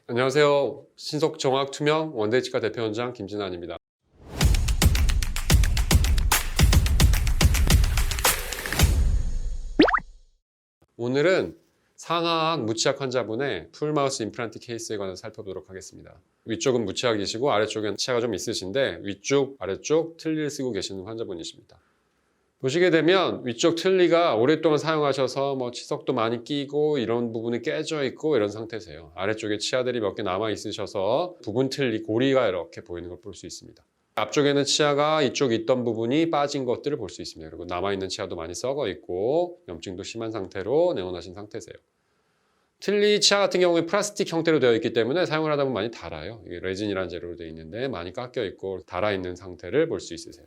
안녕하세요. 신속정확투명 원데이치과 대표원장 김진환입니다. 오늘은 상하악 무치약 환자분의 풀마우스 임플란트 케이스에 관해서 살펴보도록 하겠습니다. 위쪽은 무치약이시고 아래쪽엔 치아가 좀 있으신데 위쪽, 아래쪽 틀니를 쓰고 계시는 환자분이십니다. 보시게 되면 위쪽 틀니가 오랫동안 사용하셔서 치석도 많이 끼고 이런 부분이 깨져 있고 이런 상태세요. 아래쪽에 치아들이 몇 개 남아 있으셔서 부분 틀니, 고리가 이렇게 보이는 걸 볼 수 있습니다. 앞쪽에는 치아가 이쪽 있던 부분이 빠진 것들을 볼 수 있습니다. 그리고 남아있는 치아도 많이 썩어 있고 염증도 심한 상태로 네모나신 상태세요. 틀니 치아 같은 경우에 플라스틱 형태로 되어 있기 때문에 사용을 하다 보면 많이 닳아요. 이게 레진이라는 재료로 되어 있는데 많이 깎여 있고 닳아있는 상태를 볼 수 있으세요.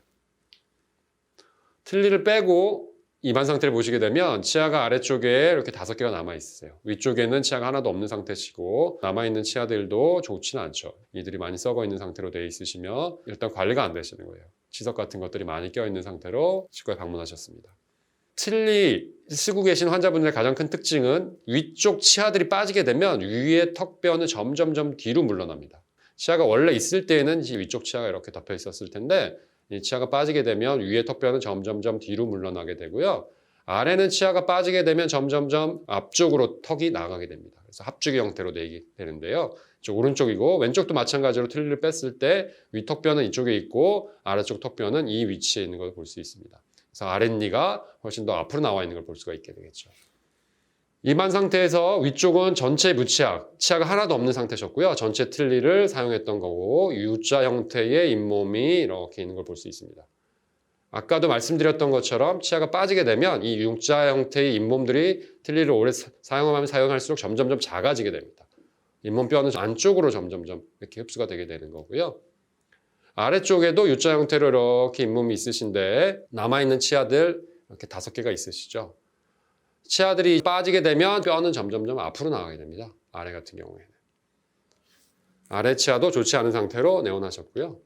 틀니를 빼고 입안 상태를 보시게 되면 치아가 아래쪽에 이렇게 5개가 남아있으세요. 위쪽에는 치아가 하나도 없는 상태시고 남아있는 치아들도 좋지는 않죠. 이들이 많이 썩어있는 상태로 되어 있으시며 일단 관리가 안 되시는 거예요. 치석 같은 것들이 많이 껴있는 상태로 치과에 방문하셨습니다. 틀니 쓰고 계신 환자분들의 가장 큰 특징은 위쪽 치아들이 빠지게 되면 위의 턱뼈는 점점점 뒤로 물러납니다. 치아가 원래 있을 때에는 위쪽 치아가 이렇게 덮여 있었을 텐데 이 치아가 빠지게 되면 위의 턱뼈는 점점점 뒤로 물러나게 되고요. 아래는 치아가 빠지게 되면 점점점 앞쪽으로 턱이 나가게 됩니다. 그래서 합주기 형태로 되는데요. 오른쪽이고 왼쪽도 마찬가지로 틀니를 뺐을 때 위턱뼈는 이쪽에 있고 아래쪽 턱뼈는 이 위치에 있는 걸 볼 수 있습니다. 그래서 아랫니가 훨씬 더 앞으로 나와 있는 걸 볼 수가 있게 되겠죠. 입안 상태에서 위쪽은 전체 무치약, 치아가 하나도 없는 상태셨고요. 전체 틀니를 사용했던 거고 U자 형태의 잇몸이 이렇게 있는 걸 볼 수 있습니다. 아까도 말씀드렸던 것처럼 치아가 빠지게 되면 이 U자 형태의 잇몸들이 틀니를 오래 사용하면 사용할수록 점점점 작아지게 됩니다. 잇몸뼈는 안쪽으로 점점점 이렇게 흡수가 되게 되는 거고요. 아래쪽에도 U자 형태로 이렇게 잇몸이 있으신데 남아있는 치아들 이렇게 5개가 있으시죠. 치아들이 빠지게 되면 뼈는 점점점 앞으로 나가게 됩니다. 아래 같은 경우에는. 아래 치아도 좋지 않은 상태로 내원하셨고요.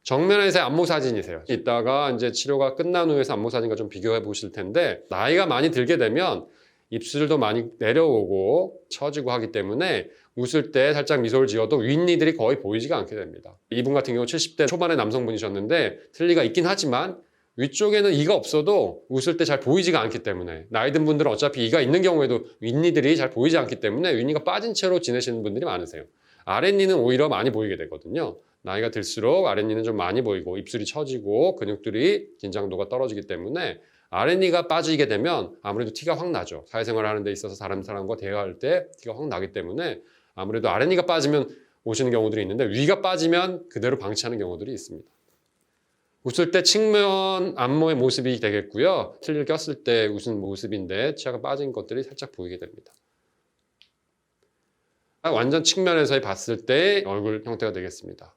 정면에서의 안모 사진이세요. 이따가 이제 치료가 끝난 후에서 안모 사진과 좀 비교해 보실 텐데 나이가 많이 들게 되면 입술도 많이 내려오고 처지고 하기 때문에 웃을 때 살짝 미소를 지어도 윗니들이 거의 보이지가 않게 됩니다. 이분 같은 경우 70대 초반의 남성분이셨는데 틀니가 있긴 하지만 위쪽에는 이가 없어도 웃을 때 잘 보이지가 않기 때문에 나이 든 분들은 어차피 이가 있는 경우에도 윗니들이 잘 보이지 않기 때문에 윗니가 빠진 채로 지내시는 분들이 많으세요. 아랫니는 오히려 많이 보이게 되거든요. 나이가 들수록 아랫니는 좀 많이 보이고 입술이 처지고 근육들이 긴장도가 떨어지기 때문에 아랫니가 빠지게 되면 아무래도 티가 확 나죠. 사회생활을 하는 데 있어서 다른 사람과 대화할 때 티가 확 나기 때문에 아무래도 아랫니가 빠지면 오시는 경우들이 있는데 위가 빠지면 그대로 방치하는 경우들이 있습니다. 웃을 때 측면 안모의 모습이 되겠고요. 틀니를 꼈을 때 웃은 모습인데 치아가 빠진 것들이 살짝 보이게 됩니다. 완전 측면에서 봤을 때 얼굴 형태가 되겠습니다.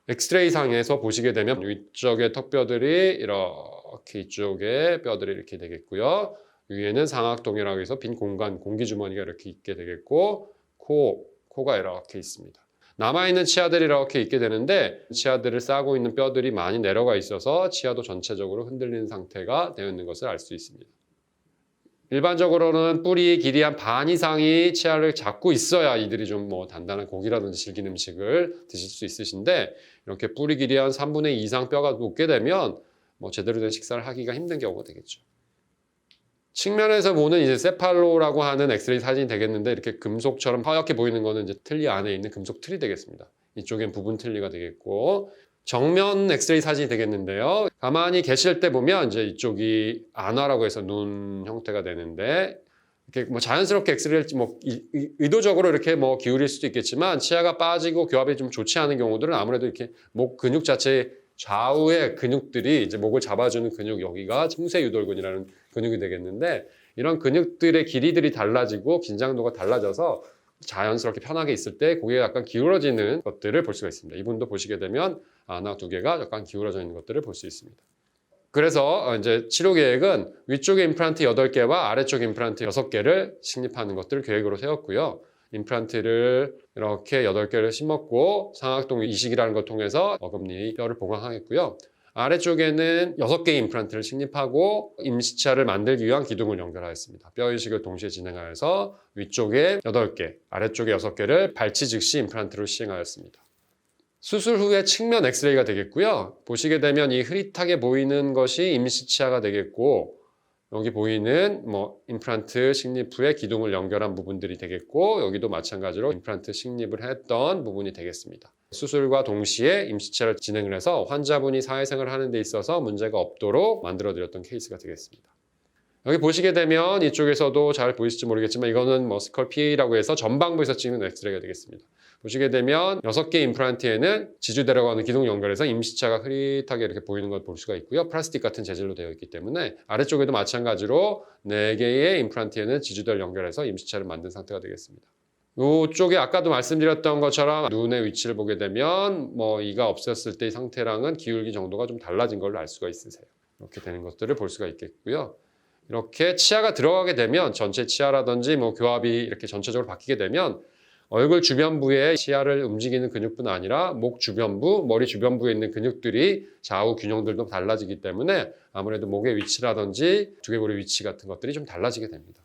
엑스레이 상에서 보시게 되면 위쪽의 턱뼈들이 이렇게 이쪽에 뼈들이 이렇게 되겠고요. 위에는 상악동이라고 해서 빈 공간, 공기주머니가 이렇게 있게 되겠고 코가 이렇게 있습니다. 남아있는 치아들이 이렇게 있게 되는데 치아들을 싸고 있는 뼈들이 많이 내려가 있어서 치아도 전체적으로 흔들리는 상태가 되어 있는 것을 알 수 있습니다. 일반적으로는 뿌리 길이 한 반 이상이 치아를 잡고 있어야 이들이 좀 단단한 고기라든지 질긴 음식을 드실 수 있으신데 이렇게 뿌리 길이 한 3분의 2 이상 뼈가 높게 되면 제대로 된 식사를 하기가 힘든 경우가 되겠죠. 측면에서 보는 이제 세팔로라고 하는 엑스레이 사진이 되겠는데 이렇게 금속처럼 하얗게 보이는 거는 이제 틀니 안에 있는 금속 틀이 되겠습니다. 이쪽엔 부분 틀니가 되겠고 정면 엑스레이 사진이 되겠는데요. 가만히 계실 때 보면 이제 이쪽이 안화라고 해서 눈 형태가 되는데 이렇게 자연스럽게 엑스레이를 의도적으로 이렇게 기울일 수도 있겠지만 치아가 빠지고 교합이 좀 좋지 않은 경우들은 아무래도 이렇게 목 근육 자체 좌우의 근육들이 이제 목을 잡아주는 근육 여기가 충세유돌근이라는 근육이 되겠는데 이런 근육들의 길이들이 달라지고 긴장도가 달라져서 자연스럽게 편하게 있을 때 고개가 약간 기울어지는 것들을 볼 수가 있습니다. 이분도 보시게 되면 안화 2개가 약간 기울어져 있는 것들을 볼 수 있습니다. 그래서 이제 치료 계획은 위쪽에 임플란트 8개와 아래쪽 임플란트 6개를 식립하는 것들을 계획으로 세웠고요. 임플란트를 이렇게 8개를 심었고 상악동 이식이라는 걸 통해서 어금니 뼈를 보강하겠고요. 아래쪽에는 6개의 임플란트를 식립하고 임시치아를 만들기 위한 기둥을 연결하였습니다. 뼈 이식을 동시에 진행하여서 위쪽에 8개, 아래쪽에 6개를 발치 즉시 임플란트로 시행하였습니다. 수술 후에 측면 엑스레이가 되겠고요. 보시게 되면 이 흐릿하게 보이는 것이 임시치아가 되겠고, 여기 보이는 임플란트 식립 후에 기둥을 연결한 부분들이 되겠고, 여기도 마찬가지로 임플란트 식립을 했던 부분이 되겠습니다. 수술과 동시에 임시치아를 진행을 해서 환자분이 사회생활을 하는 데 있어서 문제가 없도록 만들어드렸던 케이스가 되겠습니다. 여기 보시게 되면 이쪽에서도 잘 보이실지 모르겠지만 이거는 스컬 PA라고 해서 전방부에서 찍는 엑스레이가 되겠습니다. 보시게 되면 6개 임플란트에는 지주 들어가는 기둥 연결해서 임시치아가 흐릿하게 이렇게 보이는 걸 볼 수가 있고요. 플라스틱 같은 재질로 되어 있기 때문에 아래쪽에도 마찬가지로 4개의 임플란트에는 지주대를 연결해서 임시치아를 만든 상태가 되겠습니다. 이쪽에 아까도 말씀드렸던 것처럼 눈의 위치를 보게 되면 이가 없었을 때의 상태랑은 기울기 정도가 좀 달라진 걸로 알 수가 있으세요. 이렇게 되는 것들을 볼 수가 있겠고요. 이렇게 치아가 들어가게 되면 전체 치아라든지 교합이 이렇게 전체적으로 바뀌게 되면 얼굴 주변부에 치아를 움직이는 근육뿐 아니라 목 주변부, 머리 주변부에 있는 근육들이 좌우 균형들도 달라지기 때문에 아무래도 목의 위치라든지 두개골의 위치 같은 것들이 좀 달라지게 됩니다.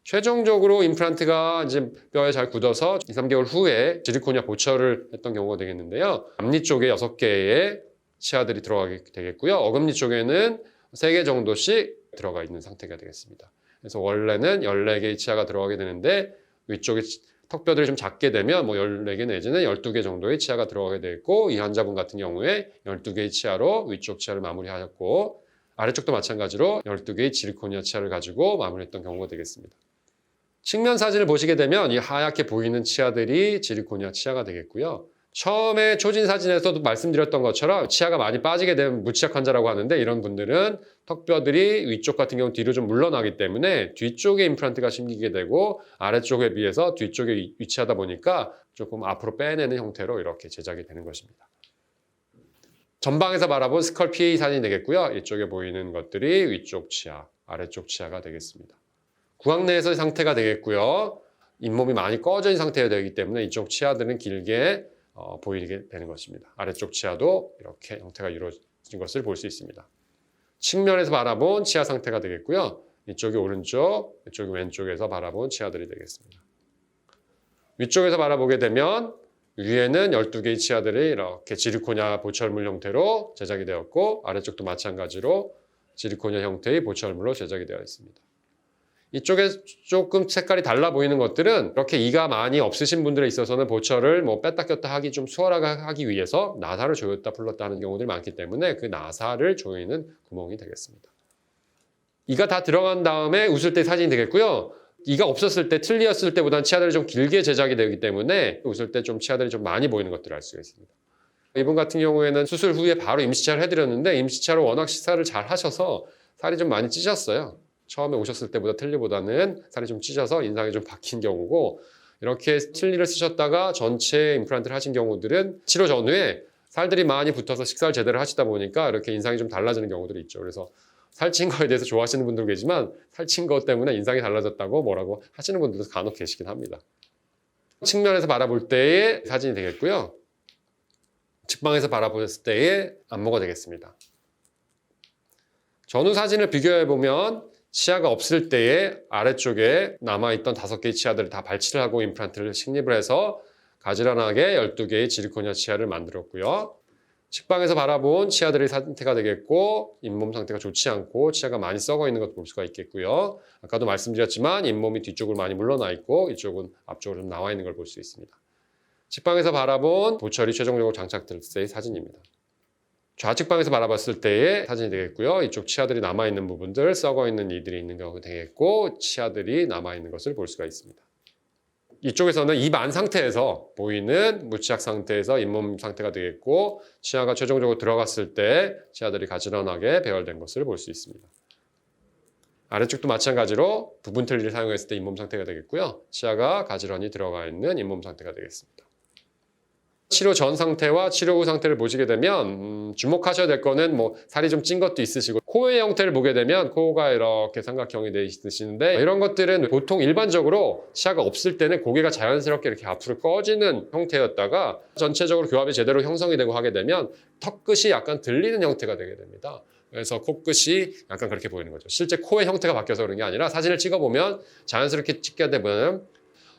최종적으로 임플란트가 이제 뼈에 잘 굳어서 2, 3개월 후에 지르코니아 보철을 했던 경우가 되겠는데요. 앞니 쪽에 6개의 치아들이 들어가게 되겠고요. 어금니 쪽에는 3개 정도씩 들어가 있는 상태가 되겠습니다. 그래서 원래는 14개의 치아가 들어가게 되는데 위쪽에 턱뼈들이 좀 작게 되면 14개 내지는 12개 정도의 치아가 들어가게 되고, 이 환자분 같은 경우에 12개의 치아로 위쪽 치아를 마무리하였고, 아래쪽도 마찬가지로 12개의 지르코니아 치아를 가지고 마무리했던 경우가 되겠습니다. 측면 사진을 보시게 되면 이 하얗게 보이는 치아들이 지르코니아 치아가 되겠고요. 처음에 초진 사진에서도 말씀드렸던 것처럼 치아가 많이 빠지게 되면 무치약 환자라고 하는데, 이런 분들은 턱뼈들이 위쪽 같은 경우는 뒤로 좀 물러나기 때문에 뒤쪽에 임플란트가 심기게 되고, 아래쪽에 비해서 뒤쪽에 위치하다 보니까 조금 앞으로 빼내는 형태로 이렇게 제작이 되는 것입니다. 전방에서 바라본 스컬 PA 사진이 되겠고요. 이쪽에 보이는 것들이 위쪽 치아, 아래쪽 치아가 되겠습니다. 구강 내에서의 상태가 되겠고요. 잇몸이 많이 꺼져 있는 상태가 되기 때문에 이쪽 치아들은 길게 보이게 되는 것입니다. 아래쪽 치아도 이렇게 형태가 이루어진 것을 볼 수 있습니다. 측면에서 바라본 치아 상태가 되겠고요. 이쪽이 오른쪽, 이쪽이 왼쪽에서 바라본 치아들이 되겠습니다. 위쪽에서 바라보게 되면 위에는 12개의 치아들이 이렇게 지르코니아 보철물 형태로 제작이 되었고, 아래쪽도 마찬가지로 지르코니아 형태의 보철물로 제작이 되어 있습니다. 이쪽에 조금 색깔이 달라 보이는 것들은 이렇게 이가 많이 없으신 분들에 있어서는 보철을 뺐다 꼈다 하기 좀 수월하게 하기 위해서 나사를 조였다 풀렀다 하는 경우들이 많기 때문에 그 나사를 조이는 구멍이 되겠습니다. 이가 다 들어간 다음에 웃을 때 사진이 되겠고요. 이가 없었을 때, 틀니였을 때보다는 치아들이 좀 길게 제작이 되기 때문에 웃을 때 좀 치아들이 좀 많이 보이는 것들을 알 수가 있습니다. 이분 같은 경우에는 수술 후에 바로 임시치아를 해드렸는데, 임시치아로 워낙 식사를 잘 하셔서 살이 좀 많이 찌셨어요. 처음에 오셨을 때보다 틀니보다는 살이 좀 찌셔서 인상이 좀 바뀐 경우고, 이렇게 틀니를 쓰셨다가 전체 임플란트를 하신 경우들은 치료 전후에 살들이 많이 붙어서 식사를 제대로 하시다 보니까 이렇게 인상이 좀 달라지는 경우들이 있죠. 그래서 살찐 거에 대해서 좋아하시는 분도 계지만 살찐 것 때문에 인상이 달라졌다고 뭐라고 하시는 분들도 간혹 계시긴 합니다. 측면에서 바라볼 때의 사진이 되겠고요. 측방에서 바라봤을 때의 안모가 되겠습니다. 전후 사진을 비교해 보면 치아가 없을 때에 아래쪽에 남아있던 5개의 치아들을 다 발치를 하고 임플란트를 식립을 해서 가지런하게 12개의 지르코니아 치아를 만들었고요. 측방에서 바라본 치아들의 상태가 되겠고, 잇몸 상태가 좋지 않고 치아가 많이 썩어 있는 것도 볼 수가 있겠고요. 아까도 말씀드렸지만 잇몸이 뒤쪽으로 많이 물러나 있고 이쪽은 앞쪽으로 좀 나와 있는 걸 볼 수 있습니다. 측방에서 바라본 보철이 최종적으로 장착됐을 때의 사진입니다. 좌측방에서 바라봤을 때의 사진이 되겠고요. 이쪽 치아들이 남아있는 부분들, 썩어있는 이들이 있는 경우가 되겠고, 치아들이 남아있는 것을 볼 수가 있습니다. 이쪽에서는 입 안 상태에서 보이는 무치약 상태에서 잇몸 상태가 되겠고, 치아가 최종적으로 들어갔을 때 치아들이 가지런하게 배열된 것을 볼 수 있습니다. 아래쪽도 마찬가지로 부분 틀니를 사용했을 때 잇몸 상태가 되겠고요. 치아가 가지런히 들어가 있는 잇몸 상태가 되겠습니다. 치료 전 상태와 치료 후 상태를 보시게 되면 주목하셔야 될 거는 뭐 살이 좀 찐 것도 있으시고 코의 형태를 보게 되면 코가 이렇게 삼각형이 되어 있으시는데 이런 것들은 보통 일반적으로 치아가 없을 때는 고개가 자연스럽게 이렇게 앞으로 꺼지는 형태였다가 전체적으로 교합이 제대로 형성이 되고 하게 되면 턱끝이 약간 들리는 형태가 되게 됩니다. 그래서 코끝이 약간 그렇게 보이는 거죠. 실제 코의 형태가 바뀌어서 그런 게 아니라 사진을 찍어보면 자연스럽게 찍게 되면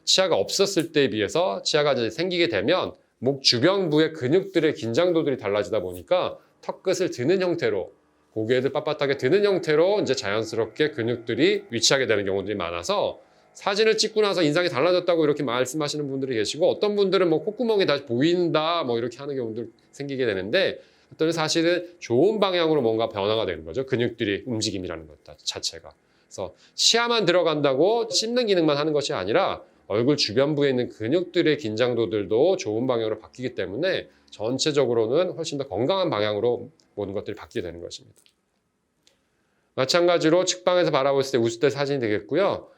치아가 없었을 때에 비해서 치아가 이제 생기게 되면 목 주변부의 근육들의 긴장도들이 달라지다 보니까 턱끝을 드는 형태로 고개를 빳빳하게 드는 형태로 이제 자연스럽게 근육들이 위치하게 되는 경우들이 많아서 사진을 찍고 나서 인상이 달라졌다고 이렇게 말씀하시는 분들이 계시고 어떤 분들은 뭐 콧구멍이 다시 보인다 뭐 이렇게 하는 경우들 생기게 되는데 어떤 사실은 좋은 방향으로 뭔가 변화가 되는 거죠. 근육들이 움직임이라는 것 자체가. 그래서 치아만 들어간다고 씹는 기능만 하는 것이 아니라 얼굴 주변부에 있는 근육들의 긴장도들도 좋은 방향으로 바뀌기 때문에 전체적으로는 훨씬 더 건강한 방향으로 모든 것들이 바뀌게 되는 것입니다. 마찬가지로 측방에서 바라봤을 때 웃을 때 사진이 되겠고요.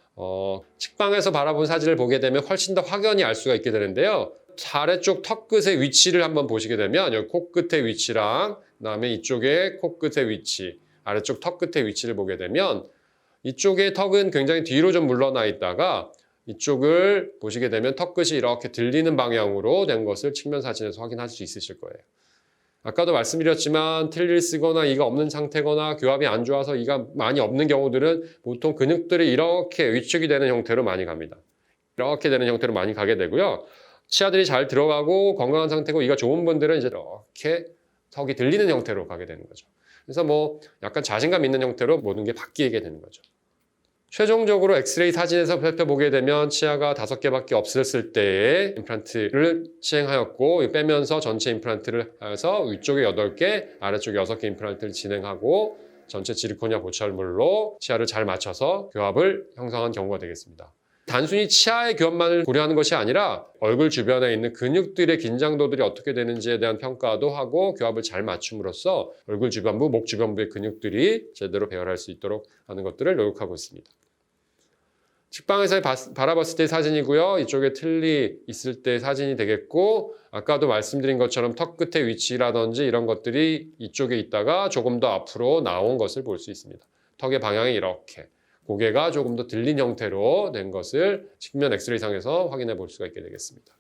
측방에서 바라본 사진을 보게 되면 훨씬 더 확연히 알 수가 있게 되는데요. 아래쪽 턱끝의 위치를 한번 보시게 되면 여기 코끝의 위치랑 그다음에 이쪽에 코끝의 위치, 아래쪽 턱끝의 위치를 보게 되면 이쪽의 턱은 굉장히 뒤로 좀 물러나 있다가 이쪽을 보시게 되면 턱끝이 이렇게 들리는 방향으로 된 것을 측면 사진에서 확인할 수 있으실 거예요. 아까도 말씀드렸지만 틀니를 쓰거나 이가 없는 상태거나 교합이 안 좋아서 이가 많이 없는 경우들은 보통 근육들이 이렇게 위축이 되는 형태로 많이 갑니다. 이렇게 되는 형태로 많이 가게 되고요. 치아들이 잘 들어가고 건강한 상태고 이가 좋은 분들은 이제 이렇게 턱이 들리는 형태로 가게 되는 거죠. 그래서 뭐 약간 자신감 있는 형태로 모든 게 바뀌게 되는 거죠. 최종적으로 엑스레이 사진에서 살펴보게 되면 치아가 5개밖에 없었을 때에 임플란트를 시행하였고 빼면서 전체 임플란트를 해서 위쪽에 8개, 아래쪽에 6개 임플란트를 진행하고 전체 지르코니아 보철물로 치아를 잘 맞춰서 교합을 형성한 경우가 되겠습니다. 단순히 치아의 교합만을 고려하는 것이 아니라 얼굴 주변에 있는 근육들의 긴장도들이 어떻게 되는지에 대한 평가도 하고 교합을 잘 맞춤으로써 얼굴 주변부, 목 주변부의 근육들이 제대로 배열할 수 있도록 하는 것들을 노력하고 있습니다. 측방에서 바라봤을 때 사진이고요. 이쪽에 틀니 있을 때 사진이 되겠고 아까도 말씀드린 것처럼 턱 끝의 위치라든지 이런 것들이 이쪽에 있다가 조금 더 앞으로 나온 것을 볼 수 있습니다. 턱의 방향이 이렇게 고개가 조금 더 들린 형태로 된 것을 측면 엑스레이상에서 확인해 볼 수가 있게 되겠습니다.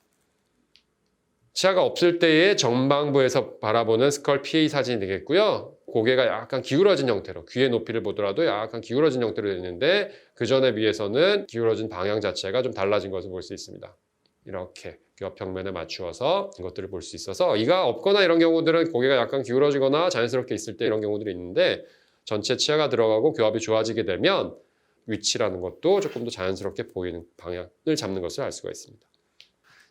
치아가 없을 때의 정방부에서 바라보는 스컬 PA 사진이 되겠고요. 고개가 약간 기울어진 형태로 귀의 높이를 보더라도 약간 기울어진 형태로 되어 있는데 그 전에 비해서는 기울어진 방향 자체가 좀 달라진 것을 볼 수 있습니다. 이렇게 교합평면에 맞추어서 이것들을 볼 수 있어서 이가 없거나 이런 경우들은 고개가 약간 기울어지거나 자연스럽게 있을 때 이런 경우들이 있는데 전체 치아가 들어가고 교합이 좋아지게 되면 위치라는 것도 조금 더 자연스럽게 보이는 방향을 잡는 것을 알 수가 있습니다.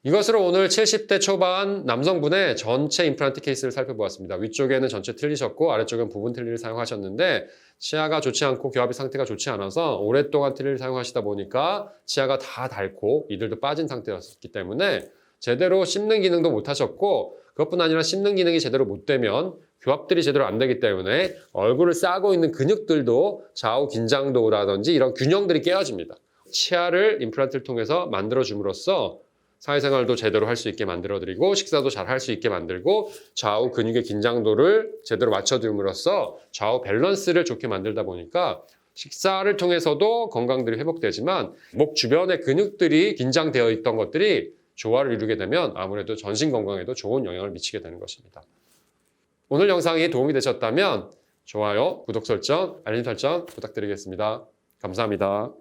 이것으로 오늘 70대 초반 남성분의 전체 임플란트 케이스를 살펴보았습니다. 위쪽에는 전체 틀리셨고 아래쪽은 부분 틀니를 사용하셨는데 치아가 좋지 않고 교합의 상태가 좋지 않아서 오랫동안 틀니를 사용하시다 보니까 치아가 다 닳고 이들도 빠진 상태였기 때문에 제대로 씹는 기능도 못 하셨고 그것뿐 아니라 씹는 기능이 제대로 못 되면 교합들이 제대로 안 되기 때문에 얼굴을 싸고 있는 근육들도 좌우 긴장도라든지 이런 균형들이 깨어집니다. 치아를 임플란트를 통해서 만들어줌으로써 사회생활도 제대로 할 수 있게 만들어드리고 식사도 잘 할 수 있게 만들고 좌우 근육의 긴장도를 제대로 맞춰줌으로써 좌우 밸런스를 좋게 만들다 보니까 식사를 통해서도 건강들이 회복되지만 목 주변의 근육들이 긴장되어 있던 것들이 조화를 이루게 되면 아무래도 전신 건강에도 좋은 영향을 미치게 되는 것입니다. 오늘 영상이 도움이 되셨다면 좋아요, 구독 설정, 알림 설정 부탁드리겠습니다. 감사합니다.